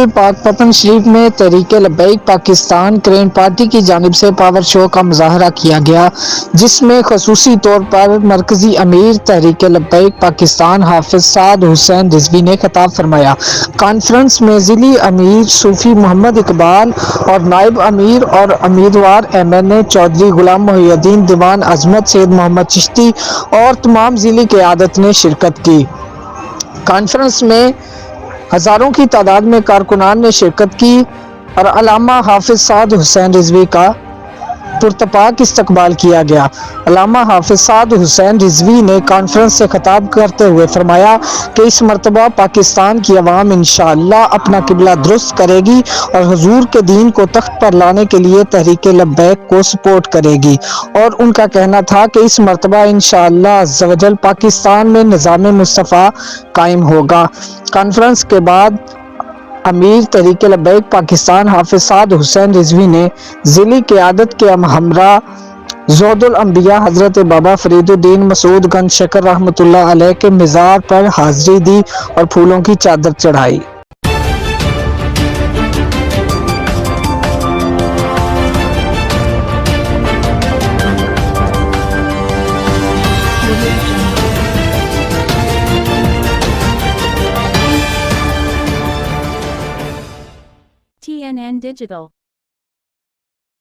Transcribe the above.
पाक पतन शरीफ में तहरीके लब्बैक पाकिस्तान क्रेन पार्टी की जानिब से पावर शो का मुजाहरा किया गया, जिसमें खसूसी तौर पर मरकजी अमीर तहरीके लब्बैक पाकिस्तान हाफिज साद हुसैन रिजवी ने खिताब फरमाया। कॉन्फ्रेंस में जिली अमीर सूफी मोहम्मद इकबाल और नायब अमीर और उम्मीदवार MNA चौधरी गुलाम मोहिउद्दीन, दीवान अजमत सैयद मोहम्मद चिश्ती और तमाम जिली क़यादत ने शिरकत की। कॉन्फ्रेंस में हज़ारों की तादाद में कारकुनान ने शिरकत की और अल्लामा हाफिज साद हुसैन रिजवी का पुरतपाक इस्तकबाल किया गया। अल्लामा हाफिज साद हुसैन रिजवी ने कॉन्फ्रेंस से खिताब करते हुए फरमाया कि इस मरतबा पाकिस्तान की अवाम इंशाअल्लाह अपना किबला दुरुस्त करेगी और हुजूर के दीन को तख्त पर लाने के लिए तहरीके लब्बैक को सपोर्ट करेगी। और उनका कहना था कि इस मरतबा इंशाअल्लाह अज़्ज़ा वजल पाकिस्तान में निज़ाम मुस्तफ़ा कायम होगा। कॉन्फ्रेंस के बाद अमीर तहरीके लब्बैक पाकिस्तान हाफिज साद हुसैन रिजवी ने जिली क़यादत के हमरा ज़ौदुल अंबिया हज़रत बाबा फरीदुद्दीन मसूद गंज शकर रहमतुल्लाह अलैह के मज़ार पर हाज़री दी और फूलों की चादर चढ़ाई। TNN Digital